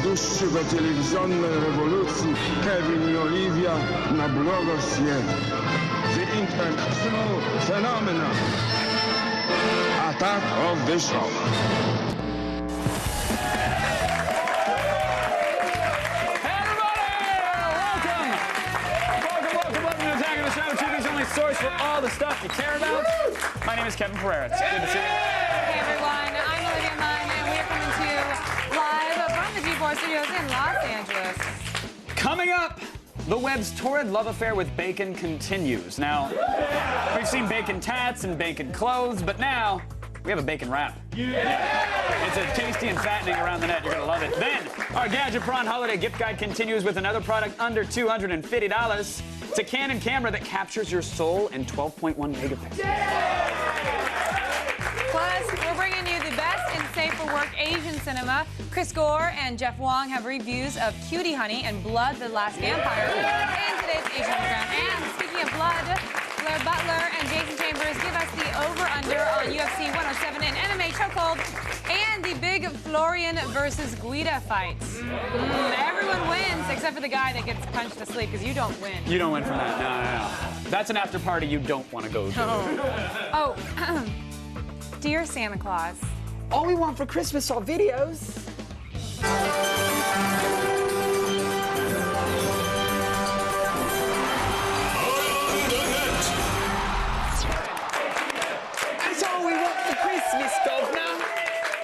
dłuższego telewizyjnej rewolucji Kevin i Olivia na blogosfierze. The international phenomenon. Attack of the Show. Source for all the stuff you care about. My name is Kevin Pereira. It's good to see you. Hey everyone, I'm Olivia Munn, and we are coming to you live from the G4 Studios in Los Angeles. Coming up, the web's torrid love affair with bacon continues. Now, we've seen bacon tats and bacon clothes, but now we have a bacon wrap. Yeah. It's a tasty and fattening around the net. You're gonna love it. Then, our Gadget Prawn Holiday Gift Guide continues with another product under $250. It's a Canon camera that captures your soul in 12.1 megapixels. Plus, we're bringing you the best in safe for work Asian cinema. Chris Gore and Jeff Wong have reviews of Cutie Honey and Blood, the Last Vampire in today's Asian program. And speaking of blood, Blair Butler and Jason Chambers give us the over-under on UFC 107 and MMA Chokehold and the big Florian versus Guida fights. Everyone wins except for the guy that gets punched to sleep because you don't win. You don't win from that. No. That's an after party you don't want to go to. Oh, dear Santa Claus. All we want for Christmas are videos. That's all we want for Christmas, governor.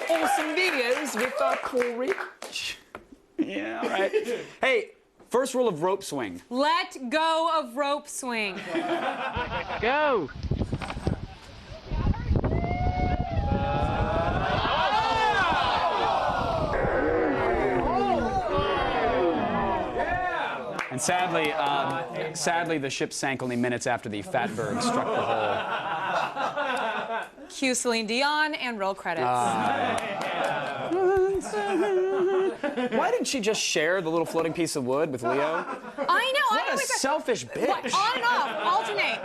Awesome videos with our cool Rich. Yeah, all right. Hey, first rule of rope swing. Let go of rope swing. Go. And sadly, the ship sank only minutes after the Fatberg struck the hull. Cue Celine Dion and roll credits. Why didn't she just share the little floating piece of wood with Leo? I know. What a selfish bitch. What? On and off, alternate.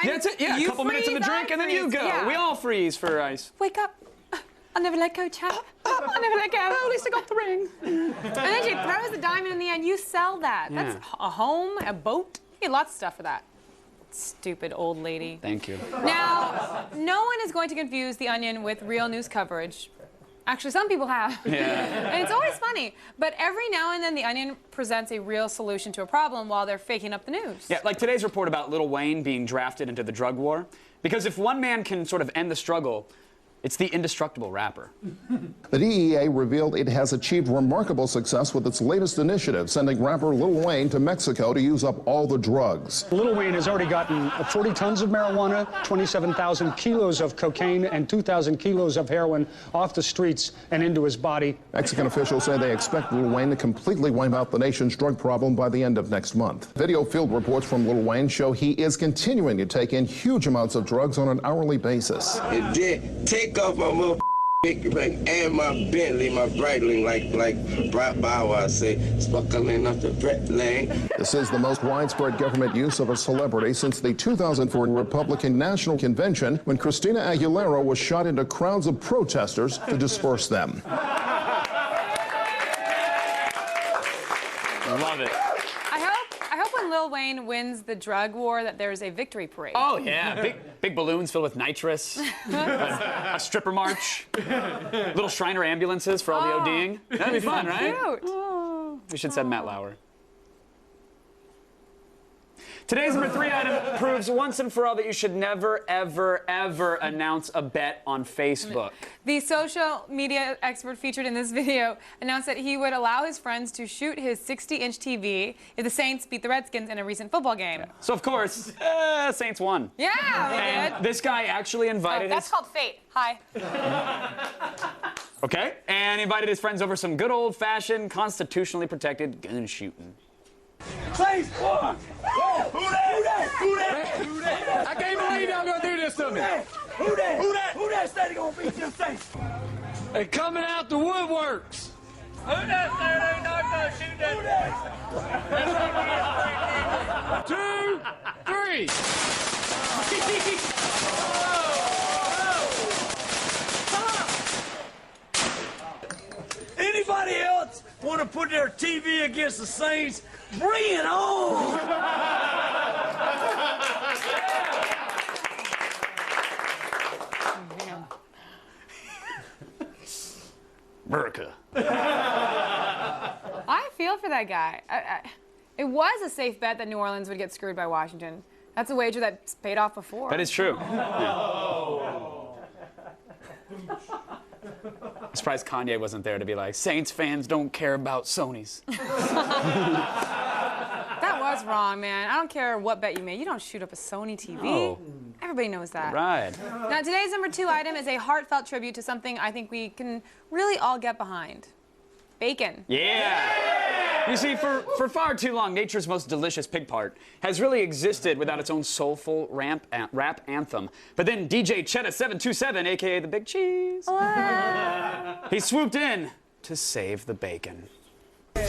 That's it. Yeah, a couple minutes in the drink, and then you go. Yeah. We all freeze for ice. Wake up. I'll never let go, chap. I'll never let go. At least I got the ring. And then she throws the diamond in the end. You sell that. Yeah. That's a home, a boat. You get lots of stuff for that. Stupid old lady. Thank you. Now, no one is going to confuse The Onion with real news coverage. Actually, some people have. Yeah. And it's always funny. But every now and then, The Onion presents a real solution to a problem while they're faking up the news. Yeah, like today's report about Lil Wayne being drafted into the drug war. Because if one man can sort of end the struggle, it's the indestructible rapper. The DEA revealed it has achieved remarkable success with its latest initiative, sending rapper Lil Wayne to Mexico to use up all the drugs. Lil Wayne has already gotten 40 tons of marijuana, 27,000 kilos of cocaine, and 2,000 kilos of heroin off the streets and into his body. Mexican officials say they expect Lil Wayne to completely wipe out the nation's drug problem by the end of next month. Video field reports from Lil Wayne show he is continuing to take in huge amounts of drugs on an hourly basis. It did take off my mother ring and my Bentley, my Breitling, like Brett Bauer say, sparkling off the Breitling. This is the most widespread government use of a celebrity since the 2004 Republican National Convention, when Christina Aguilera was shot into crowds of protesters to disperse them. Love it. I hope when Lil Wayne wins the drug war that there's a victory parade. Oh, yeah. Big balloons filled with nitrous. A stripper march. Little Shriner ambulances for all the ODing. That'd be fun, right? Cute. We should send Matt Lauer. Today's number 3 item proves once and for all that you should never, ever, ever announce a bet on Facebook. The social media expert featured in this video announced that he would allow his friends to shoot his 60-inch TV if the Saints beat the Redskins in a recent football game. Yeah. So, of course, Saints won. Yeah, they and did. This guy actually invited That's called fate. Hi. Okay, and he invited his friends over some good old-fashioned, constitutionally protected gun shooting. Saints won! Who that? I can't believe y'all gonna do this to me. Who that said he gonna beat them Saints? They coming out the woodworks. Who that said they not gonna shoot that? 2, 3. Anybody else want to put their TV against the Saints? Bring it on! America. I feel for that guy. It was a safe bet that New Orleans would get screwed by Washington. That's a wager that's paid off before. That is true. Yeah. I'm surprised Kanye wasn't there to be like, Saints fans don't care about Sonys. That was wrong, man. I don't care what bet you made. You don't shoot up a Sony TV. Oh. Everybody knows that. Right. Now, today's number 2 item is a heartfelt tribute to something I think we can really all get behind. Bacon. Yeah. You see, for far too long, nature's most delicious pig part has really existed without its own soulful rap anthem. But then DJ Cheddar727, a.k.a. the Big Cheese, he swooped in to save the bacon.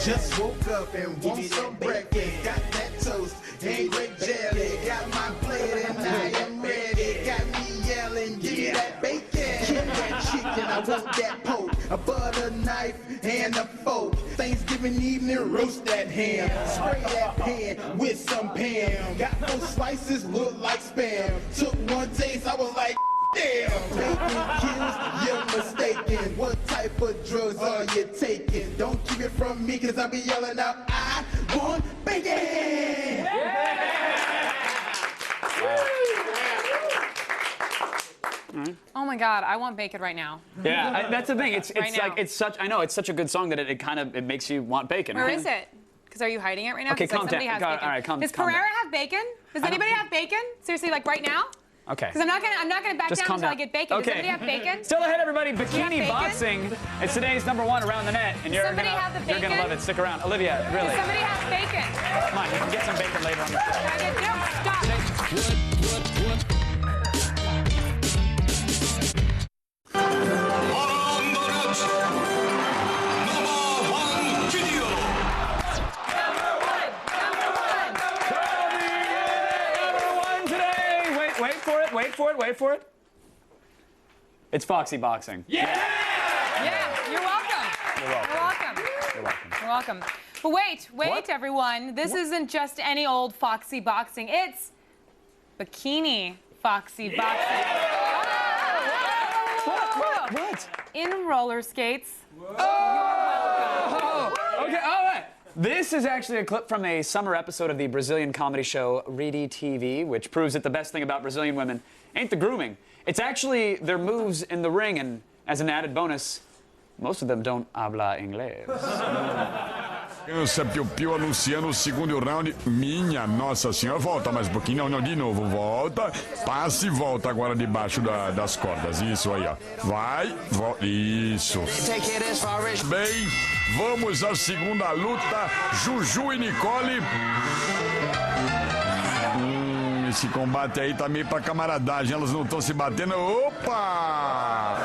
Just woke up and want some breakfast. Got that toast and grape jelly. Got my plate and I am ready. Got me yelling, give me that bacon. Give that chicken, I want that pork. A butter knife and a fork. Thanksgiving evening, roast that ham. Spray that pan with some Pam. Got 4 slices, look like Spam. Took one taste, I was like, damn. Bacon kills, you're mistaken. What type of drugs are you taking? Don't keep it from me, cause I'll be yelling out, I want bacon! Oh my God, I want bacon right now. Yeah, that's the thing. It's Right now. like it's such. I know it's such a good song that it makes you want bacon. Where right? is it? Because are you hiding it right now? Okay, 'Cause, calm somebody down. has All bacon. right, calm Does down. Pereira have bacon? Does anybody have bacon? Seriously, like right now? Okay. Because I'm not gonna back Just down calm until I down. get bacon. Okay. Does anybody have bacon? Still ahead, everybody. you have Bikini bacon? boxing. It's today's #1 around the net, and you're Somebody gonna have the you're gonna bacon? love it. Stick around, Olivia. Really. Does somebody have bacon? Come on, you can get some bacon later on the show. Can I get no? Stop. #1 today. Wait for it. It's Foxy Boxing. Yeah, you're welcome. You're welcome. You're welcome. You're welcome. You're welcome. But wait, What? everyone. This isn't just any old Foxy Boxing. It's Bikini Foxy Boxing. What? In roller skates. Okay, all right. This is actually a clip from a summer episode of the Brazilian comedy show Rede TV, which proves that the best thing about Brazilian women ain't the grooming. It's actually their moves in the ring, and as an added bonus, most of them don't habla inglês. Criança piu-piu anunciando o segundo round. Minha Nossa Senhora. Volta mais um pouquinho. Não, de novo. Volta. Passe e volta agora debaixo das cordas. Isso aí, ó. Vai. Volta. Isso. Bem, vamos à segunda luta. Juju e Nicole. Esse combate aí tá meio pra camaradagem. Elas não estão se batendo. Opa,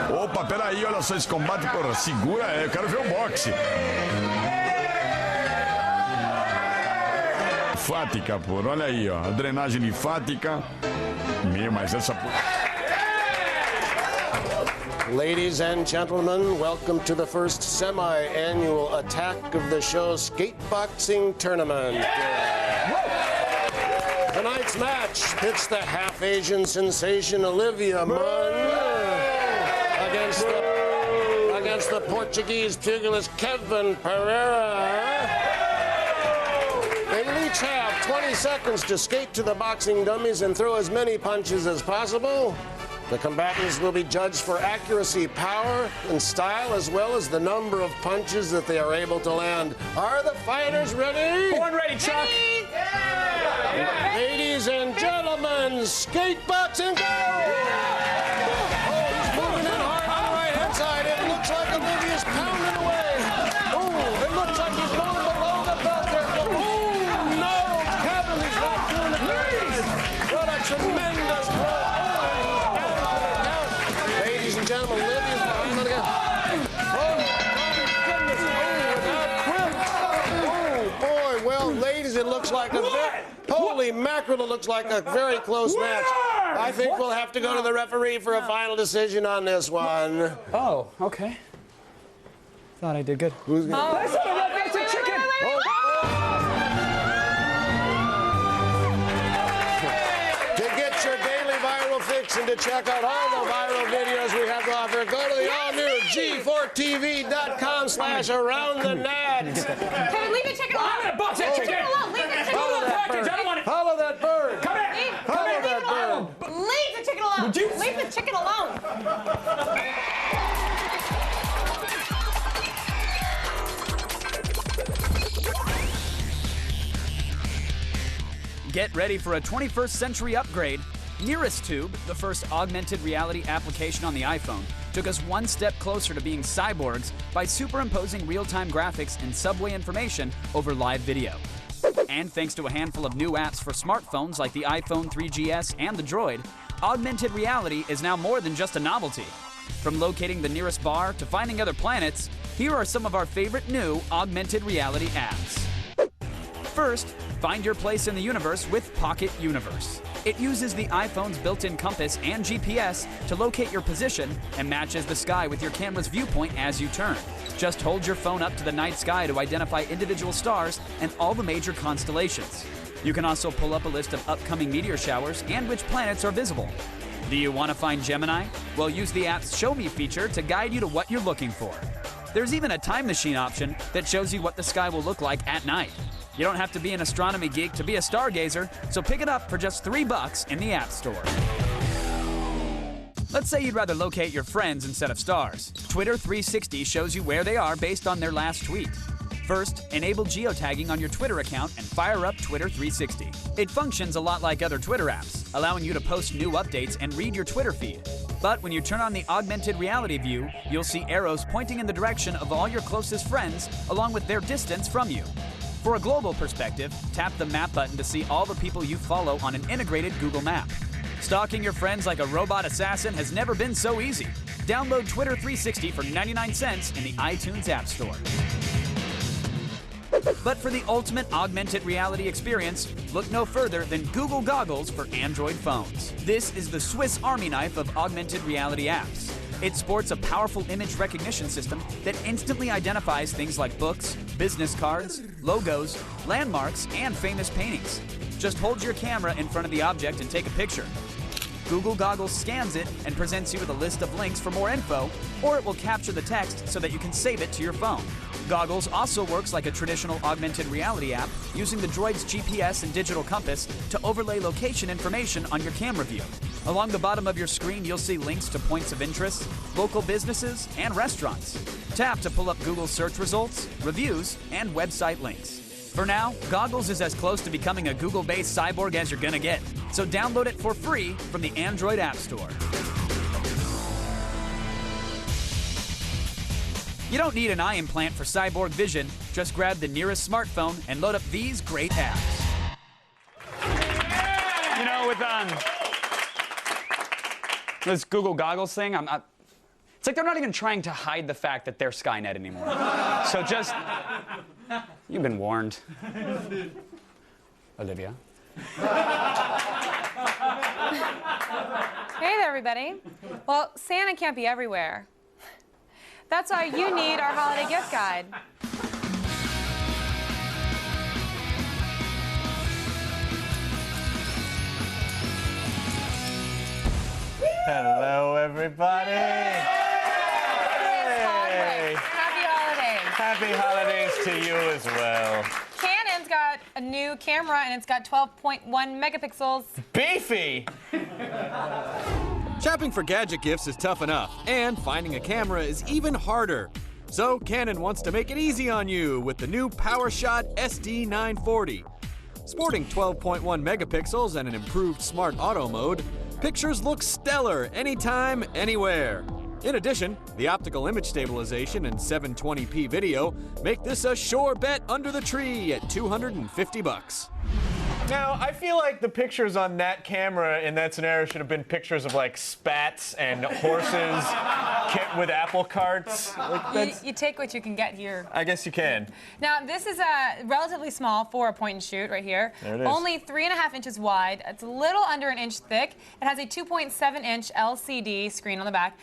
peraí. Olha só esse combate. Porra, segura. Eu quero ver o boxe. Fática, porra. Olha aí, ó. A drenagem linfática. Mas essa... Ladies and gentlemen, welcome to the first semi-annual attack of the show's skateboxing tournament. Tonight's match pits the half-Asian sensation Olivia Munn against the Portuguese pugilist Kevin Pereira. They will each have 20 seconds to skate to the boxing dummies and throw as many punches as possible. The combatants will be judged for accuracy, power, and style, as well as the number of punches that they are able to land. Are the fighters ready? Born ready, Chuck. Ladies and gentlemen, skateboxing go! Oh, he's moving in hard on the right-hand side. It looks like Olivia's pounding away. Oh, it looks like he's going below the belt there. Oh, no, Kevin, he's not doing it very good. What a tremendous blow. Ladies and gentlemen, Olivia's behind on the gun. Oh, my goodness. Oh, boy. Well, ladies, it looks like a very... Holy mackerel, it looks like a very close match. I think we'll have to go to the referee for a final decision on this one. Oh, okay. Thought I did good. Who's Oh. To get your daily viral fix and to check out all the viral videos we have to offer, go to the all-new G4TV.com/AroundTheNet. Kevin, leave the chicken alone. I'm gonna box that chicken. Leave the chicken alone. Leave the chicken Follow alone. that bird. I don't want it. Follow that bird. Come here. Follow that bird. Leave the chicken alone. Leave the chicken alone. Get ready for a 21st century upgrade. Nearest Tube, the first augmented reality application on the iPhone, took us one step closer to being cyborgs by superimposing real-time graphics and subway information over live video. And thanks to a handful of new apps for smartphones like the iPhone 3GS and the Droid, augmented reality is now more than just a novelty. From locating the nearest bar to finding other planets, here are some of our favorite new augmented reality apps. First, find your place in the universe with Pocket Universe. It uses the iPhone's built-in compass and GPS to locate your position and matches the sky with your camera's viewpoint as you turn. Just hold your phone up to the night sky to identify individual stars and all the major constellations. You can also pull up a list of upcoming meteor showers and which planets are visible. Do you want to find Gemini? Well, use the app's Show Me feature to guide you to what you're looking for. There's even a time machine option that shows you what the sky will look like at night. You don't have to be an astronomy geek to be a stargazer, so pick it up for just $3 in the App Store. Let's say you'd rather locate your friends instead of stars. Twitter 360 shows you where they are based on their last tweet. First, enable geotagging on your Twitter account and fire up Twitter 360. It functions a lot like other Twitter apps, allowing you to post new updates and read your Twitter feed. But when you turn on the augmented reality view, you'll see arrows pointing in the direction of all your closest friends, along with their distance from you. For a global perspective, tap the map button to see all the people you follow on an integrated Google Map. Stalking your friends like a robot assassin has never been so easy. Download Twitter 360 for 99 cents in the iTunes App Store. But for the ultimate augmented reality experience, look no further than Google Goggles for Android phones. This is the Swiss Army knife of augmented reality apps. It sports a powerful image recognition system that instantly identifies things like books, business cards, logos, landmarks, and famous paintings. Just hold your camera in front of the object and take a picture. Google Goggles scans it and presents you with a list of links for more info, or it will capture the text so that you can save it to your phone. Goggles also works like a traditional augmented reality app, using the Droid's GPS and digital compass to overlay location information on your camera view. Along the bottom of your screen, you'll see links to points of interest, local businesses, and restaurants. Tap to pull up Google search results, reviews, and website links. For now, Goggles is as close to becoming a Google-based cyborg as you're gonna get, so download it for free from the Android App Store. You don't need an eye implant for cyborg vision. Just grab the nearest smartphone and load up these great apps. You know, with this Google Goggles thing, it's like they're not even trying to hide the fact that they're Skynet anymore. So just, you've been warned. Olivia. Hey there, everybody. Well, Santa can't be everywhere. That's why you need our holiday gift guide. Hello, everybody. Hey. Happy holidays. Happy holidays to you as well. Canon's got a new camera, and it's got 12.1 megapixels. Beefy! Shopping for gadget gifts is tough enough, and finding a camera is even harder. So Canon wants to make it easy on you with the new PowerShot SD940. Sporting 12.1 megapixels and an improved smart auto mode, pictures look stellar anytime, anywhere. In addition, the optical image stabilization and 720p video make this a sure bet under the tree at $250. Now, I feel like the pictures on that camera in that scenario should have been pictures of, like, spats and horses kit with apple carts. Like, You take what you can get here. I guess you can. Now, this is relatively small for a point and shoot right here. There it is. Only 3.5 inches wide. It's a little under an inch thick. It has a 2.7-inch LCD screen on the back.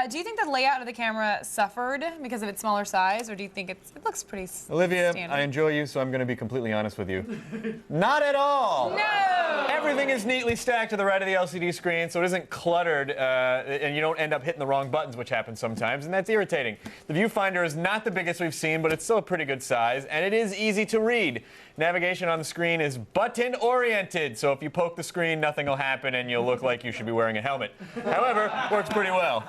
Do you think the layout of the camera suffered because of its smaller size, or do you think it looks pretty Olivia, standard? I enjoy you, so I'm going to be completely honest with you. Not at all. No! Everything is neatly stacked to the right of the LCD screen, so it isn't cluttered, and you don't end up hitting the wrong buttons, which happens sometimes, and that's irritating. The viewfinder is not the biggest we've seen, but it's still a pretty good size, and it is easy to read. Navigation on the screen is button-oriented, so if you poke the screen, nothing will happen, and you'll look like you should be wearing a helmet. However, works pretty well.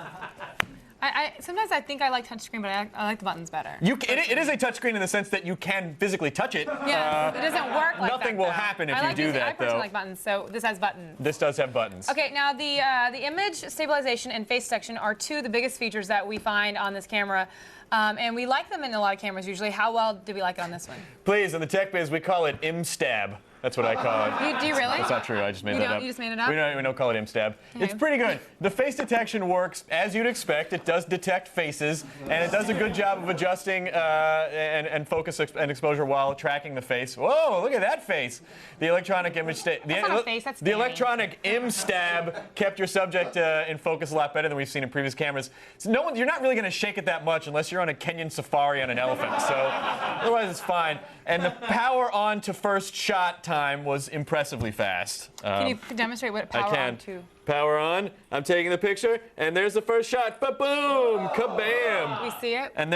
Sometimes I think I like touchscreen, but I like the buttons better. It is a touchscreen in the sense that you can physically touch it. Yeah, it doesn't work like nothing that, will though. happen if I you like do that, I personally though. like buttons, so this has buttons. This does have buttons. Okay, now the image stabilization and face detection are two of the biggest features that we find on this camera. And we like them in a lot of cameras usually. How well do we like it on this one? Please, in the tech biz, we call it ImStab. That's what I call it. Do you really? That's not true. I just made that up. You just made it up? We don't call it ImStab. Okay. It's pretty good. The face detection works as you'd expect. It does detect faces, and it does a good job of adjusting and focus and exposure while tracking the face. Whoa, look at that face. The electronic image That's not a face, that's the Danny. electronic ImStab kept your subject in focus a lot better than we've seen in previous cameras. So you're not really going to shake it that much unless you're on a Kenyan safari on an elephant. So otherwise, it's fine. And the power on to first shot time was impressively fast. Can you demonstrate what power I can. on to? Power on. I'm taking the picture, and there's the first shot. Ba-boom! Kabam! We see it? And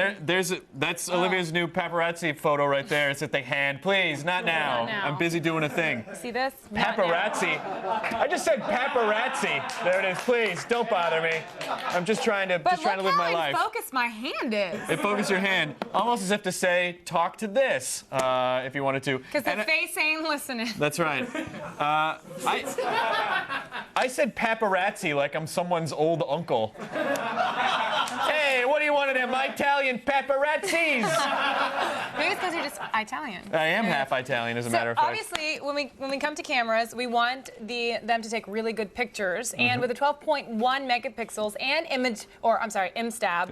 that's Olivia's new paparazzi photo right there. It's at the hand. Please, not now. Not now. I'm busy doing a thing. See this? Not now. Paparazzi. I just said paparazzi. There it is. Please, don't bother me. I'm just trying to live my life. How focused my hand is. It focused your hand, almost as if to say, talk to this, if you wanted to. Because the face ain't listening. That's right. I said paparazzi like I'm someone's old uncle. Hey, what do you want of them Italian paparazzis? Maybe it's because you're just Italian. I am half Italian, as a matter of fact. Obviously, when we come to cameras, we want them to take really good pictures. And with a 12.1 megapixels and ImStab.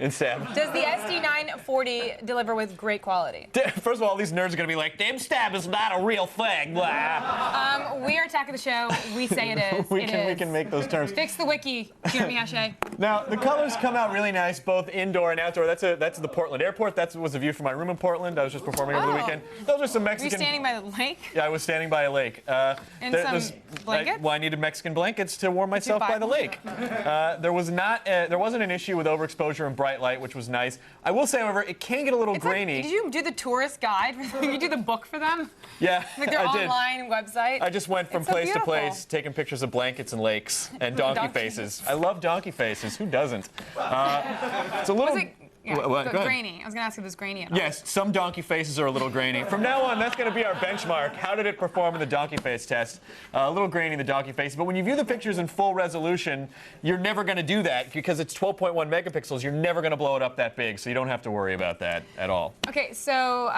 Does the SD940 deliver with great quality? First of all, these nerds are gonna be like, ImStab is not a real thing. Blah. We are Attack of the Show. We say it is. we can make those terms. Fix the wiki, Jeremy Hache. Now, the colors come out really nice, both indoor and outdoor. That's the Portland airport. That was a view from my room in Portland. I was just performing over the weekend. Those are some Mexican... Were you standing by the lake? Yeah, I was standing by a lake. And some blankets? I needed Mexican blankets to warm myself by the lake. There wasn't an issue with overexposure and bright light, which was nice. I will say, however, it can get a little grainy. Did you do the tourist guide? Did you do the book for them? Yeah, like their I did. online website? I just went from place to place, taking pictures of blankets and lakes and donkey faces. I love donkey faces. Who doesn't? It's a little... Grainy. I was going to ask if it was grainy at all. Yes, some donkey faces are a little grainy. From now on, that's going to be our benchmark. How did it perform in the donkey face test? A little grainy in the donkey face. But when you view the pictures in full resolution, you're never going to do that because it's 12.1 megapixels. You're never going to blow it up that big, so you don't have to worry about that at all. Okay, so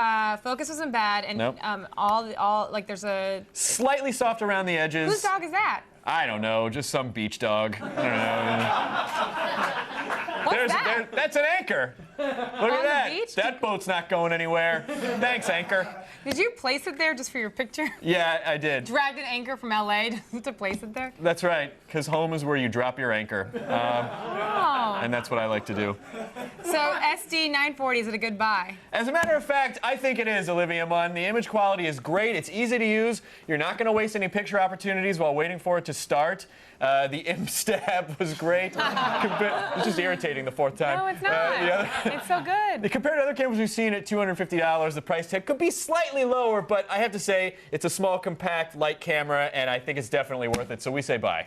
focus wasn't bad, and nope. There's a... Slightly soft around the edges. Whose dog is that? I don't know, just some beach dog. I don't know. What's that? That's an anchor. Look at that. Beach? That boat's not going anywhere. Thanks, anchor. Did you place it there just for your picture? Yeah, I did. Dragged an anchor from LA to place it there? That's right, because home is where you drop your anchor. And that's what I like to do. So SD940, is it a good buy? As a matter of fact, I think it is, Olivia Munn. The image quality is great. It's easy to use. You're not going to waste any picture opportunities while waiting for it to start. The ImStab was great. It's just irritating the fourth time. No, it's not. It's so good. Compared to other cameras we've seen at $250, the price tag could be slightly lower, but I have to say it's a small, compact, light camera, and I think it's definitely worth it. So we say bye.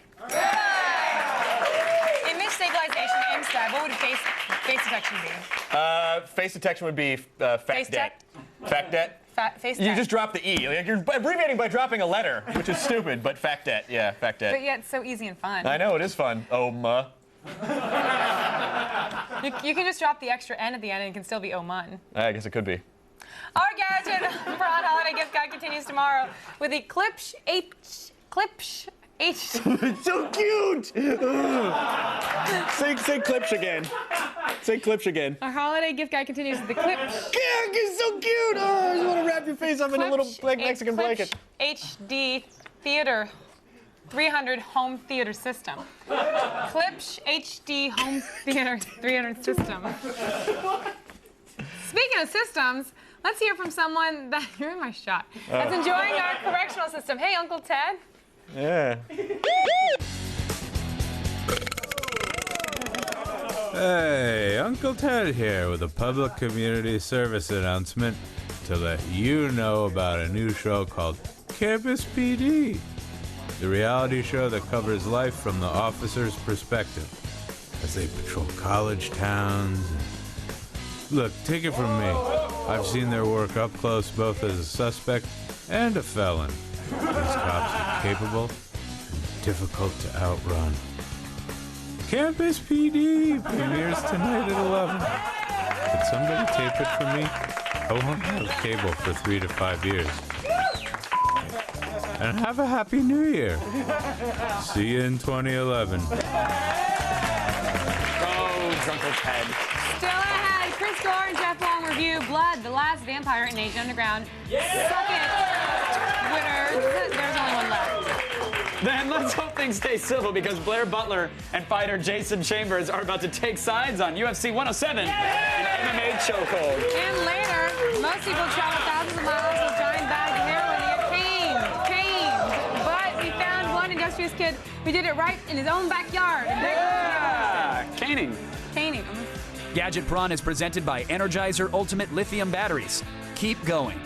Image stabilization, ImStab. What would face detection be? Face detection would be FactDet. FactDet. You just drop the E. Like, you're abbreviating by dropping a letter, which is stupid, but FactDet. Yeah, FactDet. But yeah, it's so easy and fun. I know, it is fun. Oma. You can just drop the extra N at the end and it can still be Oman. I guess it could be. Our gadget for on holiday gift guide continues tomorrow with the Klipsch H. It's so cute! Say Klipsch again. Say Klipsch again. Our holiday gift guide continues with the Klipsch. It's so cute. Oh, I just want to wrap your face up in a little Mexican blanket. HD Theater 300 home theater system. Klipsch HD home theater 300 system. Speaking of systems, let's hear from someone that you're in my shot. That's enjoying our correctional system. Hey, Uncle Ted. Yeah. Hey, Uncle Ted here with a public community service announcement to let you know about a new show called Campus PD. The reality show that covers life from the officer's perspective as they patrol college towns. Look, take it from me. I've seen their work up close both as a suspect and a felon. These cops are capable and difficult to outrun. Campus PD premieres tonight at 11. Could somebody tape it for me? I won't have cable for 3 to 5 years. And have a happy new year. See you in 2011. Oh, Uncle Ted. Still ahead, Chris Gore and Jeff Wong review Blood, the Last Vampire in Asian Underground. Suck it, Twitter. There's only one left. Then let's hope things stay civil because Blair Butler and fighter Jason Chambers are about to take sides on UFC 107 in MMA chokehold. And later, most people travel thousands of miles with giant bags of heroin to get caned. But we found one industrious kid who did it right in his own backyard. Yeah, caning. Caning. Gadget Prawn is presented by Energizer Ultimate Lithium Batteries. Keep going.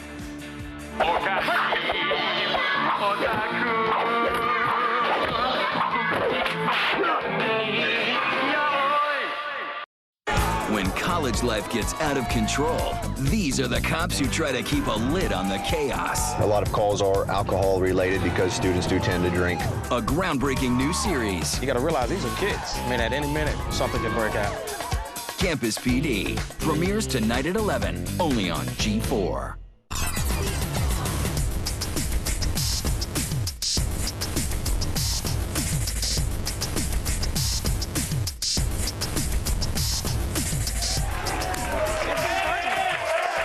When college life gets out of control, these are the cops who try to keep a lid on the chaos. A lot of calls are alcohol related because students do tend to drink. A groundbreaking new series. You gotta realize these are kids. I mean, at any minute, something can break out. Campus PD premieres tonight at 11, only on G4.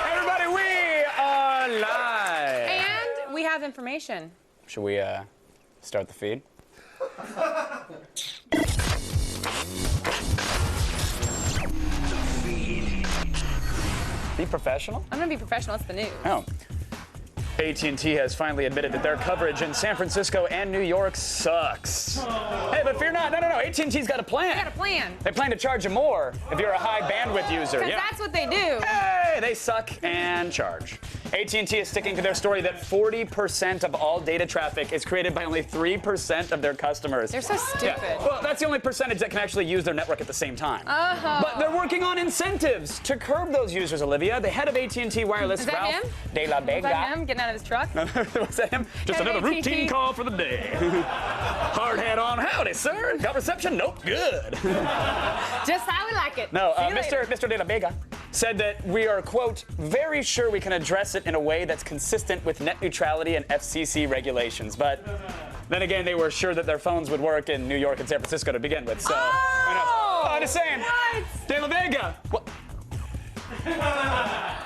Everybody, we are live. And we have information. Should we start the feed? Be professional? I'm gonna be professional. It's the news. Oh. AT&T has finally admitted that their coverage in San Francisco and New York sucks. Hey, but fear not. No. AT&T's got a plan. They got a plan. They plan to charge you more if you're a high bandwidth user. Because that's what they do. Hey, they suck and charge. AT&T is sticking to their story that 40% of all data traffic is created by only 3% of their customers. They're so stupid. Yeah. Well, that's the only percentage that can actually use their network at the same time. But they're working on incentives to curb those users, Olivia. The head of AT&T Wireless, Is that Ralph him? De La Vega. Is that him getting out of his truck? Was that him? Just Head of another AT&T. routine call for the day. Hard hat on. Howdy, sir. Got reception? Nope. Good. Just how we like it. No, See you later. Mr. De La Vega said that we are, quote, very sure we can address it in a way that's consistent with net neutrality and FCC regulations. But then again, they were sure that their phones would work in New York and San Francisco to begin with. So, I'm just saying. What? De La Vega. What?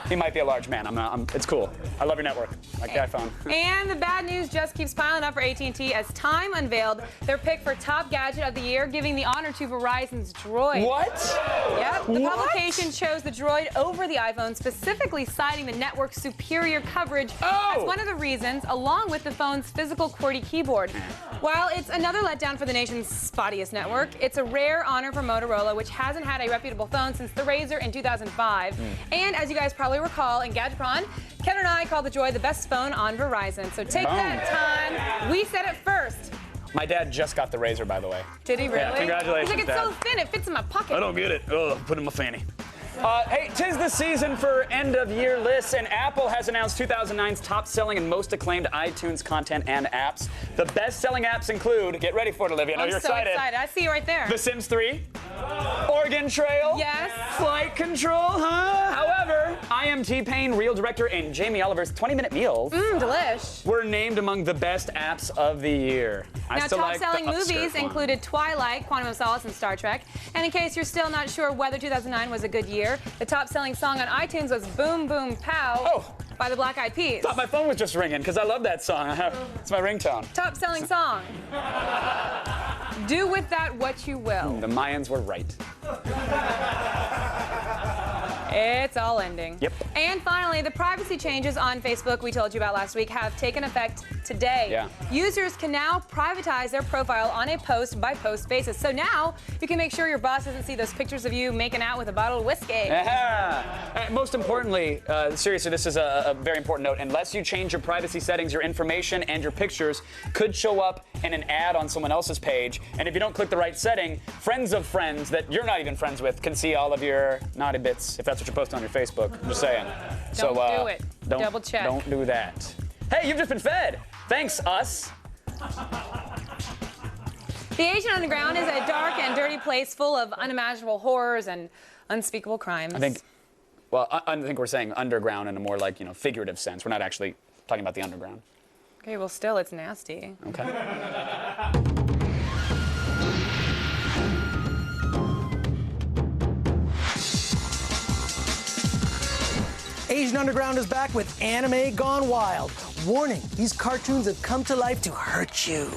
He might be a large man. It's cool. I love your network. Like the iPhone. And the bad news just keeps piling up for AT&T as Time unveiled their pick for top gadget of the year, giving the honor to Verizon's Droid. What? Yep. The publication chose the Droid over the iPhone, specifically citing the network's superior coverage as one of the reasons, along with the phone's physical QWERTY keyboard. While it's another letdown for the nation's spottiest network, it's a rare honor for Motorola, which hasn't had a reputable phone since the Razr in 2005. And as you guys probably recall, in Gadgetron, Kevin and I called the Droid the best phone on Verizon. So take that time. We said it first. My dad just got the Razr, by the way. Did he really? Yeah, congratulations, He's like, it's Dad. so thin, it fits in my pocket. I don't get it. Ugh, put it in my fanny. Hey, 'tis the season for end-of-year lists, and Apple has announced 2009's top-selling and most acclaimed iTunes content and apps. The best-selling apps include, get ready for it, Olivia, I know I'm you're so excited. I see you right there. The Sims 3, Oregon Trail, yes, Flight Control, huh? However, I Am T-Pain, Real Director, and Jamie Oliver's 20-minute meals Delish. were named among the best apps of the year. Now, top-selling movies included Twilight, Quantum of Solace, and Star Trek. And in case you're still not sure whether 2009 was a good year, the top-selling song on iTunes was Boom Boom Pow by the Black Eyed Peas. Thought my phone was just ringing because I love that song. It's my ringtone. Top-selling song. Do with that what you will. The Mayans were right. It's all ending. Yep. And finally, the privacy changes on Facebook we told you about last week have taken effect today. Yeah. Users can now privatize their profile on a post-by-post basis. So now you can make sure your boss doesn't see those pictures of you making out with a bottle of whiskey. Most importantly, seriously, this is a very important note. Unless you change your privacy settings, your information and your pictures could show up in an ad on someone else's page. And if you don't click the right setting, friends of friends that you're not even friends with can see all of your naughty bits, if that's what you post on your Facebook. I'm just saying. Don't do it. Double check. Don't do that. Hey, you've just been fed. Thanks, us. The Asian Underground is a dark and dirty place full of unimaginable horrors and unspeakable crimes. I think we're saying underground in a more like, figurative sense. We're not actually talking about the underground. Okay, well, still, it's nasty. Okay. Asian Underground is back with Anime Gone Wild. Warning, these cartoons have come to life to hurt you.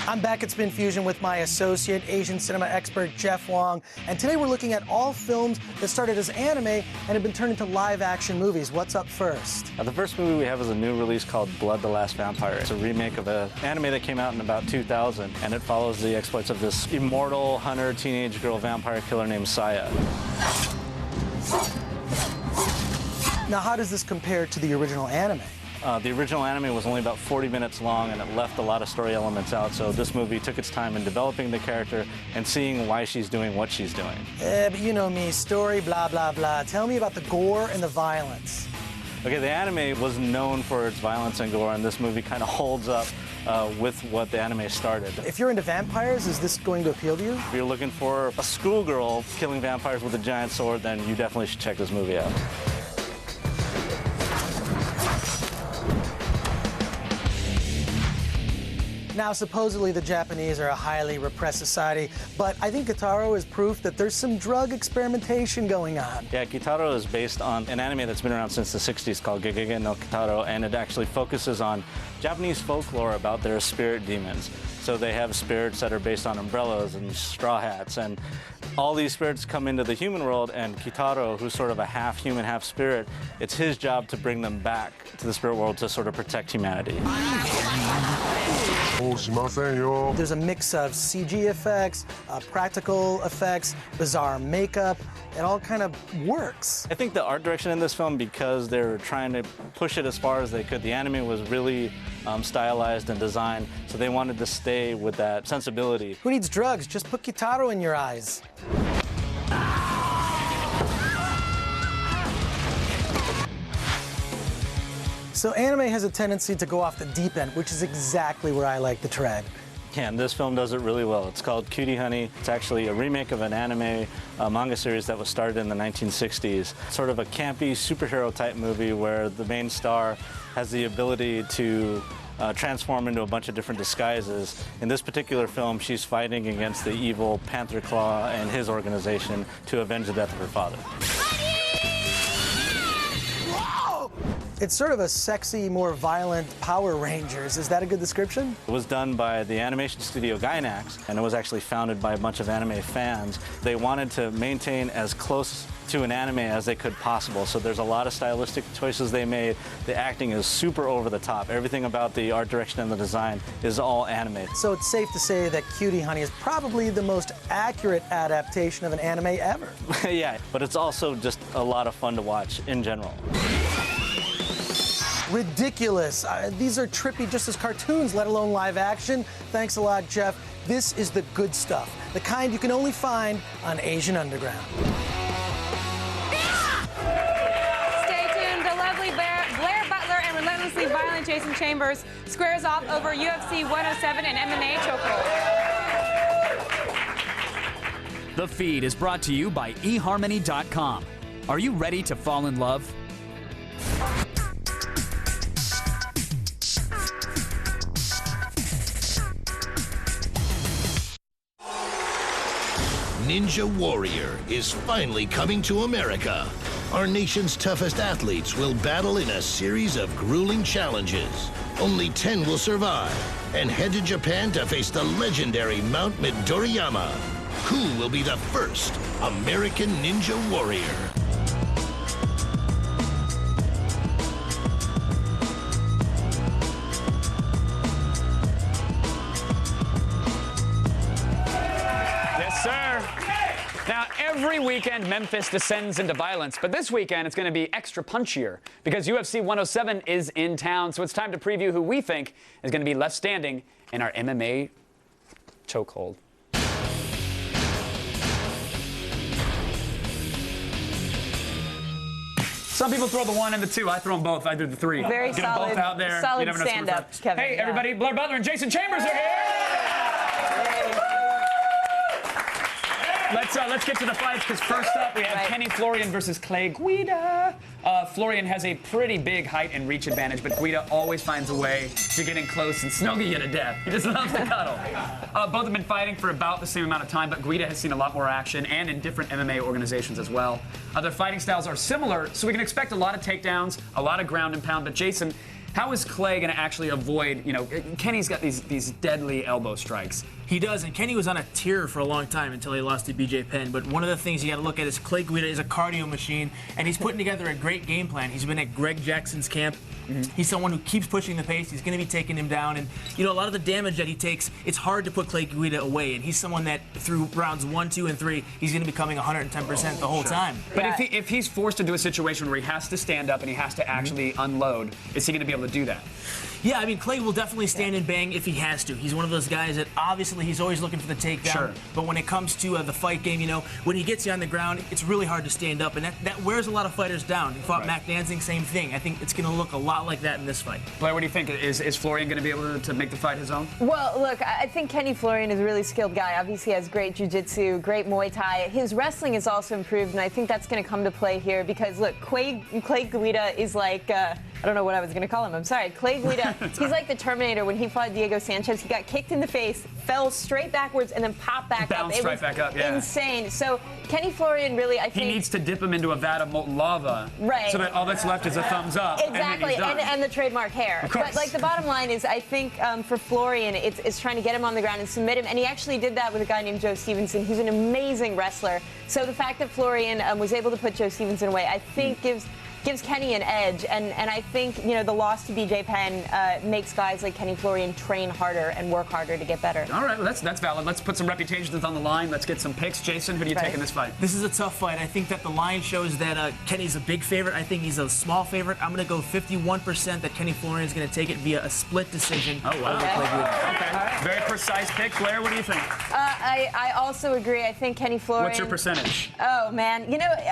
I'm back at Spin Fusion with my associate, Asian cinema expert Jeff Wong, and today we're looking at all films that started as anime and have been turned into live-action movies. What's up first? The first movie we have is a new release called Blood the Last Vampire. It's a remake of an anime that came out in about 2000, and it follows the exploits of this immortal hunter teenage girl vampire killer named Saya. Now, how does this compare to the original anime? The original anime was only about 40 minutes long, and it left a lot of story elements out, so this movie took its time in developing the character and seeing why she's doing what she's doing. But you know me, story, blah, blah, blah. Tell me about the gore and the violence. Okay, the anime was known for its violence and gore, and this movie kind of holds up with what the anime started. If you're into vampires, is this going to appeal to you? If you're looking for a schoolgirl killing vampires with a giant sword, then you definitely should check this movie out. Now, supposedly the Japanese are a highly repressed society, but I think Kitaro is proof that there's some drug experimentation going on. Yeah, Kitaro is based on an anime that's been around since the 60s called Gegege no Kitaro, and it actually focuses on Japanese folklore about their spirit demons. So they have spirits that are based on umbrellas and straw hats, and all these spirits come into the human world, and Kitaro, who's sort of a half human, half spirit, it's his job to bring them back to the spirit world to sort of protect humanity. There's a mix of CG effects, practical effects, bizarre makeup. It all kind of works. I think the art direction in this film, because they're trying to push it as far as they could, the anime was really stylized and designed, so they wanted to stay with that sensibility. Who needs drugs? Just put Kitaro in your eyes. So anime has a tendency to go off the deep end, which is exactly where I like to tread. Yeah, and this film does it really well. It's called Cutie Honey. It's actually a remake of an anime manga series that was started in the 1960s. Sort of a campy superhero type movie where the main star has the ability to transform into a bunch of different disguises. In this particular film, she's fighting against the evil Panther Claw and his organization to avenge the death of her father. It's sort of a sexy, more violent Power Rangers. Is that a good description? It was done by the animation studio Gainax, and it was actually founded by a bunch of anime fans. They wanted to maintain as close to an anime as they could possible, so there's a lot of stylistic choices they made. The acting is super over the top. Everything about the art direction and the design is all anime. So it's safe to say that Cutie Honey is probably the most accurate adaptation of an anime ever. Yeah, but it's also just a lot of fun to watch in general. Ridiculous. These are trippy just as cartoons, let alone live action. Thanks a lot, Jeff. This is the good stuff, the kind you can only find on Asian Underground. Stay tuned. The lovely Blair Butler and Relentless notoriously violent Jason Chambers squares off over UFC 107 and MMA chokehold. The feed is brought to you by eHarmony.com. Are you ready to fall in love? Ninja Warrior is finally coming to America. Our nation's toughest athletes will battle in a series of grueling challenges. Only 10 will survive and head to Japan to face the legendary Mount Midoriyama. Who will be the first American Ninja Warrior? Yes, sir. Now, every weekend, Memphis descends into violence, but this weekend it's going to be extra punchier because UFC 107 is in town, so it's time to preview who we think is going to be left standing in our MMA chokehold. Some people throw the 1 and the 2. I throw them both. I do the 3. Very Get solid, them both out there. solid You never know what's stand-up, gonna Kevin. Hey, yeah. everybody, Blair Butler and Jason Chambers are here. Let's get to the fights, because first up we have Kenny Florian versus Clay Guida. Florian has a pretty big height and reach advantage, but Guida always finds a way to get in close and snuggle you to death. He just loves to cuddle. Both have been fighting for about the same amount of time, but Guida has seen a lot more action and in different MMA organizations as well. Their fighting styles are similar, so we can expect a lot of takedowns, a lot of ground and pound. But Jason, how is Clay going to actually avoid, Kenny's got these deadly elbow strikes. He does, and Kenny was on a tear for a long time until he lost to BJ Penn. But one of the things you got to look at is Clay Guida is a cardio machine, and he's putting together a great game plan. He's been at Greg Jackson's camp. He's someone who keeps pushing the pace. He's going to be taking him down, and a lot of the damage that he takes, it's hard to put Clay Guida away. And he's someone that through rounds 1, 2, and 3, he's going to be coming 110% the whole time. But if he's forced into a situation where he has to stand up and he has to actually unload, is he going to be able to do that? Yeah, I mean, Clay will definitely stand and bang if he has to. He's one of those guys that obviously he's always looking for the takedown. Sure. But when it comes to the fight game, when he gets you on the ground, it's really hard to stand up, and that wears a lot of fighters down. He fought Mac Danzig, same thing. I think it's going to look a lot like that in this fight. Blair, what do you think? Is Florian going to be able to make the fight his own? Well, look, I think Kenny Florian is a really skilled guy. Obviously, he has great jiu-jitsu, great Muay Thai. His wrestling is also improved, and I think that's going to come to play here because, look, Clay Guida is like, I don't know what I was going to call him. I'm sorry. Clay Guida, he's like the Terminator. When he fought Diego Sanchez, he got kicked in the face, fell straight backwards, and then popped back up. Bounced right back up, yeah. Insane. So Kenny Florian really, I think... He needs to dip him into a vat of molten lava. Right. So that all that's left is a thumbs up. Exactly, and then he's done. and the trademark hair. Of course. But the bottom line is, I think for Florian, it's trying to get him on the ground and submit him. And he actually did that with a guy named Joe Stevenson, who's an amazing wrestler. So the fact that Florian was able to put Joe Stevenson away, I think gives Kenny an edge, and I think the loss to BJ Penn makes guys like Kenny Florian train harder and work harder to get better. All right, well, that's valid. Let's put some reputations on the line. Let's get some picks. Jason, who do you take in this fight? This is a tough fight. I think that the line shows that Kenny's a big favorite. I think he's a small favorite. I'm going to go 51% that Kenny Florian is going to take it via a split decision. Oh, wow. Okay. Very precise pick. Blair, what do you think? I also agree. I think Kenny Florian... What's your percentage? Oh, man.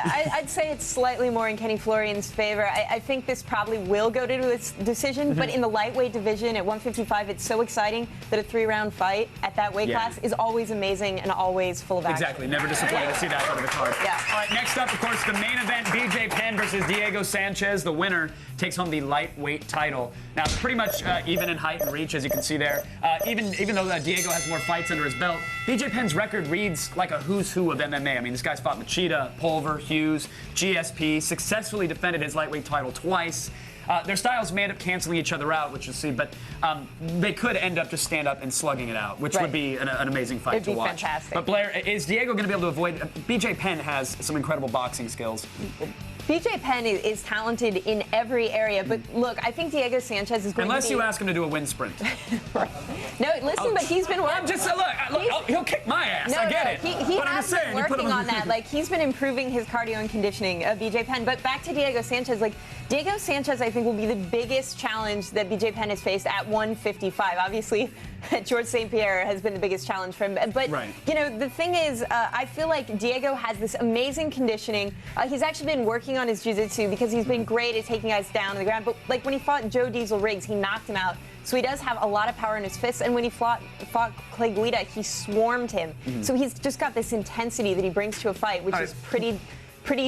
I'd say it's slightly more in Kenny Florian's favor. I think this probably will go to its decision, but in the lightweight division at 155, it's so exciting that a 3-round fight at that weight class is always amazing and always full of action. Exactly. Never disappointed to see that out of the card. Yeah. All right, next up, of course, the main event, BJ Penn versus Diego Sanchez. The winner takes home the lightweight title. Now, pretty much even in height and reach, as you can see there. Even though Diego has more fights under his belt, BJ Penn's record reads like a who's who of MMA. I mean, this guy's fought Machida, Pulver, Hughes, GSP, successfully defended his lightweight title twice. Their styles may end up canceling each other out, which you'll see, but they could end up just stand up and slugging it out, which would be an amazing fight to watch. Fantastic. But Blair, is Diego going to be able to avoid? BJ Penn has some incredible boxing skills. BJ Penn is talented in every area, but look, I think Diego Sanchez is going Unless to be... you ask him to do a wind sprint. No, listen, but he's been working. He'll kick my ass. No, I get it. He but has just saying, been you put him working on that. Like, he's been improving his cardio and conditioning, BJ Penn. But back to Diego Sanchez. Like, Diego Sanchez, I think, will be the biggest challenge that BJ Penn has faced at 155. Obviously, George St. Pierre has been the biggest challenge for him. But, you know, the thing is, I feel like Diego has this amazing conditioning. He's actually been working on his jiu-jitsu because he's been great at taking guys down to the ground. But, like, when he fought Joe Diesel Riggs, he knocked him out. So he does have a lot of power in his fists. And when he fought Clay Guida, he swarmed him. So he's just got this intensity that he brings to a fight, which is pretty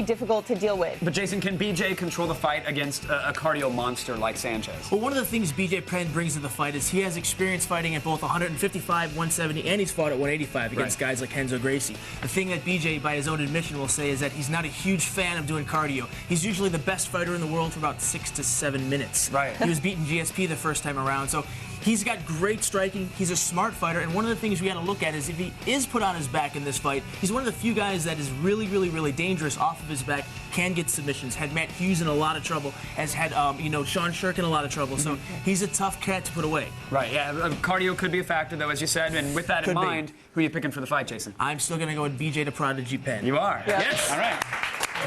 difficult to deal with. But Jason, can BJ control the fight against a cardio monster like Sanchez? Well, one of the things BJ Penn brings to the fight is he has experience fighting at both 155, 170, and he's fought at 185 against guys like Renzo Gracie. The thing that BJ, by his own admission, will say is that he's not a huge fan of doing cardio. He's usually the best fighter in the world for about 6 to 7 minutes. He was beating GSP the first time around, so he's got great striking. He's a smart fighter, and one of the things we got to look at is if he is put on his back in this fight, he's one of the few guys that is really, really, really dangerous off of his back, can get submissions, had Matt Hughes in a lot of trouble, has had, Sean Shirk in a lot of trouble, so he's a tough cat to put away. Cardio could be a factor, though, as you said, and with that in mind, who are you picking for the fight, Jason? I'm still going to go with BJ to Prodigy Penn. You are? Yes. All right.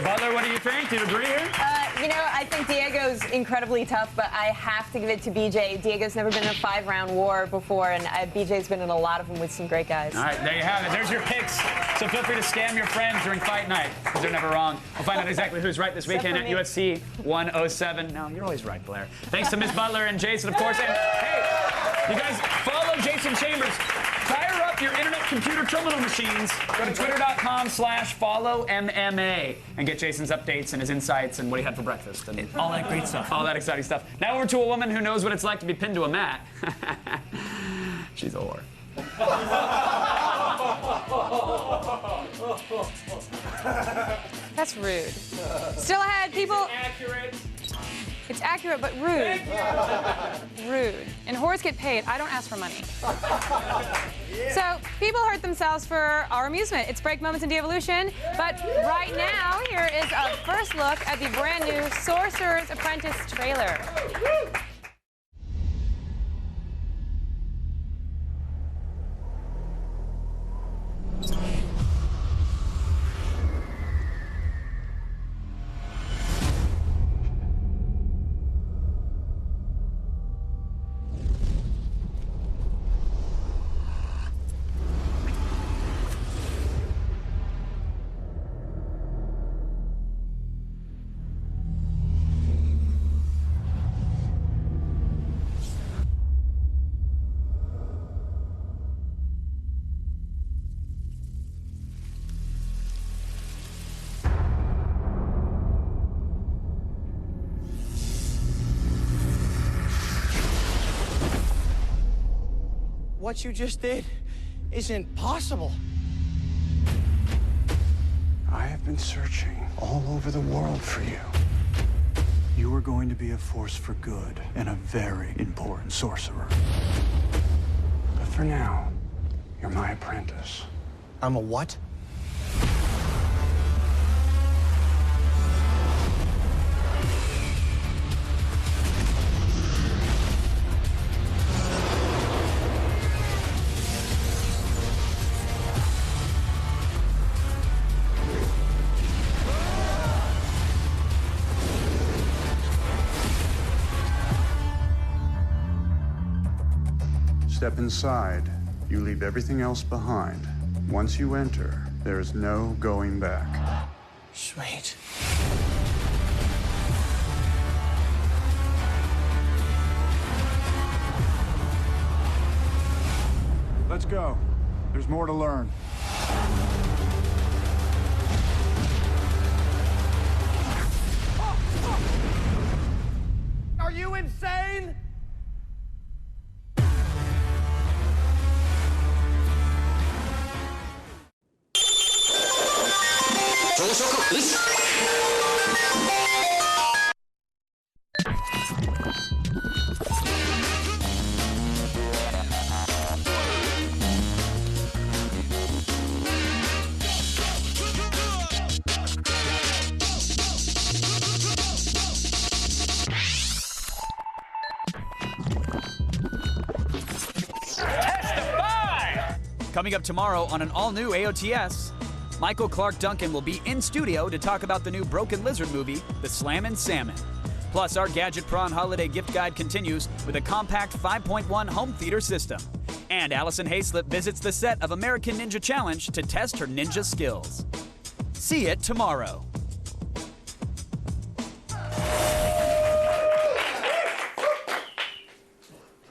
Butler, what do you think? Do you agree here? I think Diego's incredibly tough, but I have to give it to BJ. Diego's never been in a 5-round war before, and BJ's been in a lot of them with some great guys. All right, there you have it. There's your picks. So feel free to scam your friends during fight night, because they're never wrong. We'll find out exactly who's right this weekend at UFC 107. No, you're always right, Blair. Thanks to Miss Butler and Jason, of course. And hey, you guys follow Jason Chambers. Fire up your internet computer terminal machines. Go to twitter.com/followMMA and get Jason's updates and his insights and what he had for breakfast. And all that great stuff. All that exciting stuff. Now over to a woman who knows what it's like to be pinned to a mat. She's a whore. That's rude. Still ahead, people. It's accurate, but rude. Rude. And whores get paid. I don't ask for money. So, people hurt themselves for our amusement. It's break moments in de-evolution. But right now, here is a first look at the brand new Sorcerer's Apprentice trailer. What you just did isn't possible. I have been searching all over the world for you. You are going to be a force for good and a very important sorcerer. But for now, you're my apprentice. I'm a what? Step inside. You leave everything else behind. Once you enter, there is no going back. Sweet. Let's go. There's more to learn. Are you insane? Coming up tomorrow on an all-new AOTS, Michael Clark Duncan will be in studio to talk about the new Broken Lizard movie, The Slammin' Salmon. Plus, our Gadget Prawn holiday gift guide continues with a compact 5.1 home theater system. And Allison Hayslip visits the set of American Ninja Challenge to test her ninja skills. See it tomorrow.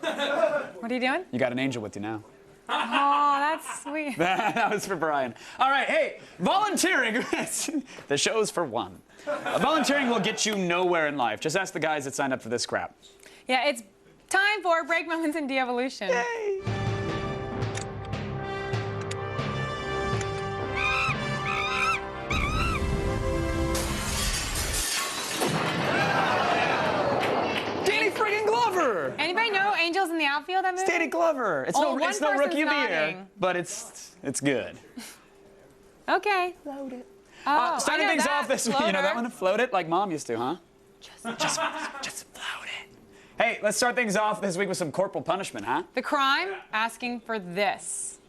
What are you doing? You got an angel with you now. Oh, that's sweet. That was for Brian. All right, hey, volunteering. The show's for one. Volunteering will get you nowhere in life. Just ask the guys that signed up for this crap. Yeah, it's time for Break Moments in De-Evolution. Yay! Danny friggin' Glover! Anybody know Angels in the Outfield? That movie? Danny Glover. It's no Rookie of the Year, but it's good. Okay. Load it. Oh, starting things off this week, you know that one? Float it like Mom used to, huh? Just float it. Hey, let's start things off this week with some corporal punishment, huh? The crime, asking for this.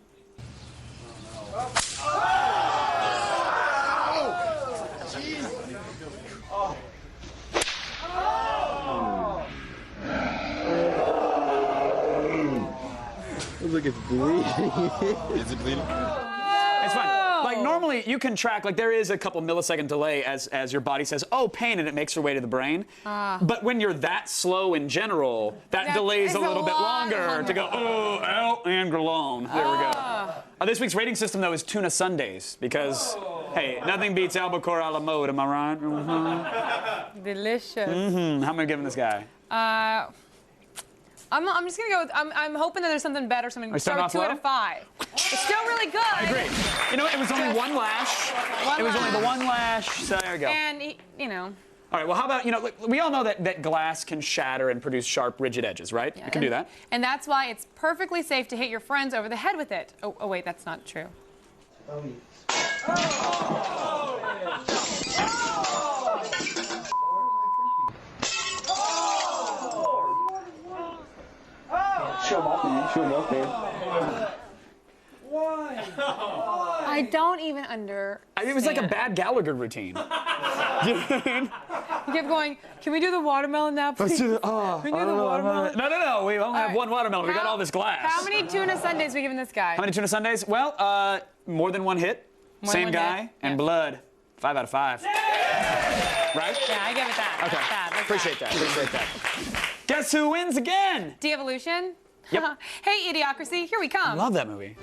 Look, it's bleeding. Is it bleeding? It's fine. Like normally you can track, like there is a couple millisecond delay as your body says, oh, pain, and it makes your way to the brain. But when you're that slow in general, that delays a little bit longer to go, oh, out and alone. There we go. This week's rating system, though, is tuna Sundays because, hey, nothing beats albacore a la mode, am I right? Mm-hmm. Delicious. Mm-hmm. How am I giving this guy? I'm just gonna go with, I'm hoping that there's something better, something. Start off 2 out low? of 5. It's still really good. I agree. You know, it was only one lash. It was only the one lash, so there you go. And, you know. All right, well, how about, you know, look, we all know that glass can shatter and produce sharp, rigid edges, right? Yeah, You can do that. And that's why it's perfectly safe to hit your friends over the head with it. Oh wait, that's not true. Show them off, man. Show them off, man. Why? I don't even understand. It was like a bad Gallagher routine. You kept going, can we do the watermelon now, please? Let's do the, Can we do the watermelon? No. We only have one watermelon. We got all this glass. How many tuna Sundays we giving this guy? How many tuna Sundays? Well, more than one hit. Same guy. And blood. 5 out of 5. Right? Yeah, I give it that. Okay. That's Appreciate that. Guess who wins again? De-Evolution? Yep. Hey, Idiocracy, here we come. I love that movie.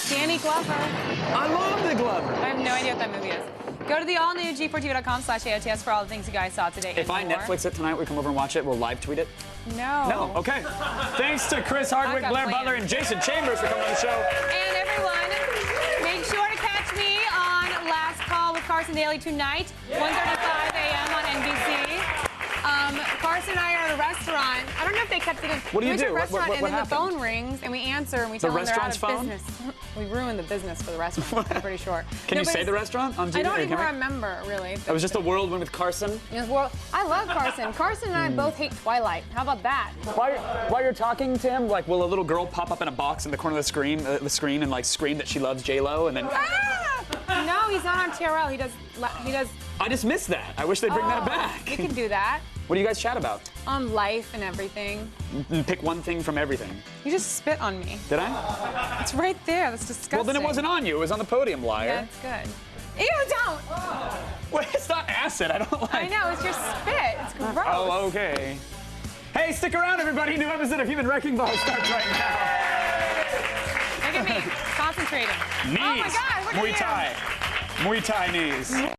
Danny Glover. I love the Glover. I have no idea what that movie is. Go to the all-new G4TV.com/AOTS for all the things you guys saw today. If I Netflix it tonight, we come over and watch it. We'll live tweet it. No. No. Okay. Thanhanks to Chris Hardwick, Blair Butler, and Jason Chambers for coming on the show. And everyone, make sure to catch me on Last Call with Carson Daly tonight, 1:35 a.m. on NBC. Carson and I are at a restaurant. I don't know if they kept it in. What do you we went to do? a restaurant What and then happened? the phone rings and we answer and we tell them they're out of business. We ruined the business for the restaurant. I'm pretty sure. Can you say the restaurant on TV? I don't even remember really. It was just a whirlwind with Carson. I love Carson. Carson and I both hate Twilight. How about that? While you're talking to him, like, will a little girl pop up in a box in the corner of the screen and like scream that she loves J-Lo and then? No, he's not on TRL. He does. I just missed that. I wish they'd bring that back. We can do that. What do you guys chat about? Life and everything. Pick one thing from everything. You just spit on me. Did I? It's right there. That's disgusting. Well, then it wasn't on you. It was on the podium, liar. That's good. Ew, don't! Wait, it's not acid. I don't like. I know, it's your spit. It's gross. Oh, okay. Hey, stick around, everybody. New episode of Human Wrecking Ball starts right now. Look at me, concentrating. Knees. Oh my God, look at you. Muay Thai knees.